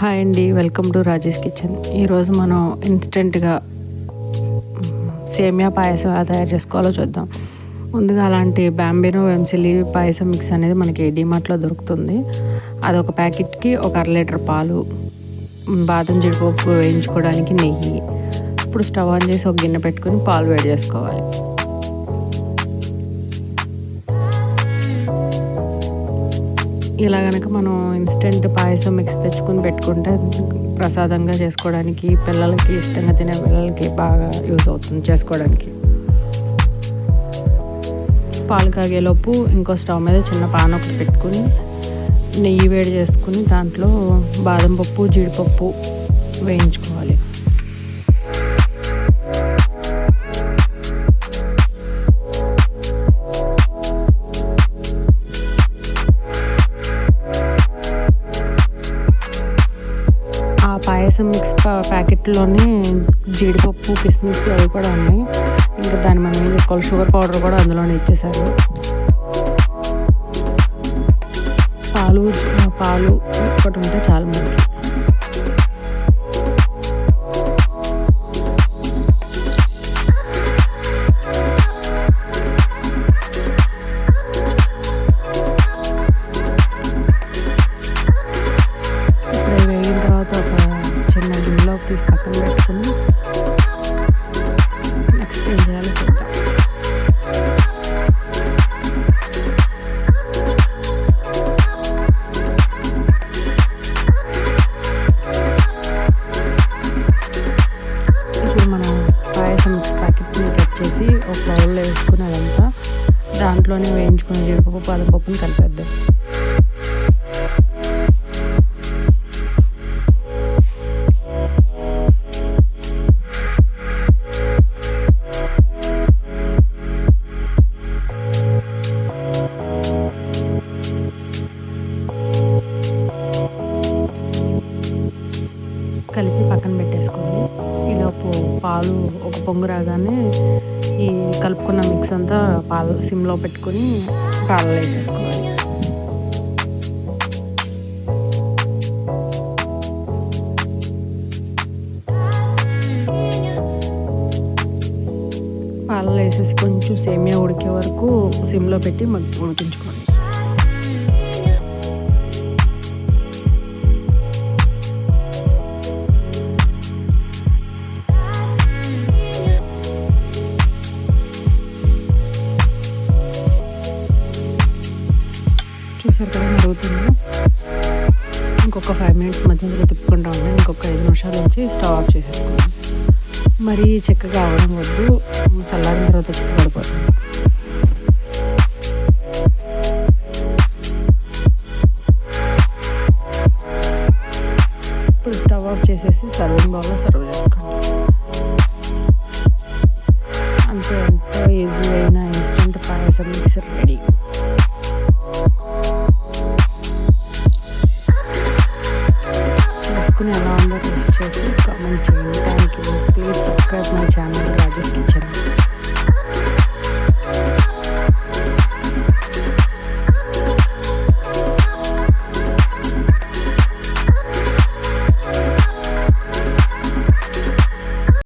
Hi అండి, welcome to Rajesh kitchen. ఈరోజు మనం ఇన్స్టెంట్గా సేమియా పాయసం ఎలా తయారు చేసుకోవాలో చూద్దాం. ముందుగా అలాంటి బాంబినో వెంసిలి పాయసం మిక్స్ అనేది మనకి డీమార్ట్లో దొరుకుతుంది. అదొక ప్యాకెట్కి ఒక 1/2 లీటర్ పాలు, బాదం జీడిపప్పు వేయించుకోవడానికి నెయ్యి. ఇప్పుడు స్టవ్ ఆన్ చేసి ఒక గిన్నె పెట్టుకొని పాలు వేడి చేసుకోవాలి. ఇలా కనుక మనం ఇన్స్టెంట్ పాయసం మిక్స్ తెచ్చుకొని పెట్టుకుంటే ప్రసాదంగా చేసుకోవడానికి, పిల్లలకి ఇష్టంగా తినే పిల్లలకి బాగా యూజ్ అవుతుంది చేసుకోవడానికి. పాలు కాగేలోపు ఇంకో స్టవ్ మీద చిన్న పాన్ ఒకటి పెట్టుకుని నెయ్యి వేడి చేసుకుని దాంట్లో బాదం పప్పు, జీడిపప్పు వేయించుకోవాలి. పాయసం మిక్స్ ప్యాకెట్లోనే జీడిపప్పు, కిస్మిస్ అవి కూడా ఉన్నాయి. ఇంకా దాన్ని మనం ఏం చేసుకోవాలి, షుగర్ పౌడర్ కూడా అందులోనే ఇచ్చేసారు. పాలు ఒకటి ఉంటే చాలు మనకి. తీసి పక్కన పెట్టుకుని నెక్స్ట్ ఏం చేయాలో చూద్దాం. ఇప్పుడు మనం పాయసం మిక్స్ ప్యాకెట్ని కట్ చేసి ఒక బౌల్లో వేసుకుని అదంతా దాంట్లోనే వేయించుకున్న జీడిపప్పు, బాదం పప్పుని కలిపేద్దాం. కలిపి పక్కన పెట్టేసుకోవాలి. ఈలోపు పాలు ఒక పొంగు రాగానే ఈ కలుపుకున్న మిక్స్ అంతా పాలు సిమ్లో పెట్టుకొని పాలలో వేసేసుకోవాలి. పాలలో వేసేసి కొంచెం సేమియా ఉడికే వరకు సిమ్లో పెట్టి ఉడికించుకోవాలి. చూసారు కదా మరుగుతుంది. ఇంకొక 5 మినిట్స్ మధ్యలో తిప్పుకుంటా ఉన్నాను. ఇంకొక 5 నిమిషాల నుంచి స్టవ్ ఆఫ్ చేసేసుకోండి. మరీ చక్కగా అవడం వద్దు, చల్లారిన తర్వాత పడిపోతుంది. ఇప్పుడు స్టవ్ ఆఫ్ చేసేసి సర్వింగ్ బౌల్లో సర్వ్ చేసుకోండి. అంతే, ఎంతో ఈజీ అయిన ఇన్స్టెంట్ పాయసం మిక్సర్ రెడీ. ఎలా ఉందో టేస్ట్ చేసి కామెంట్ చేయండి. Thank you. Please subscribe my channel Rajesh kitchen.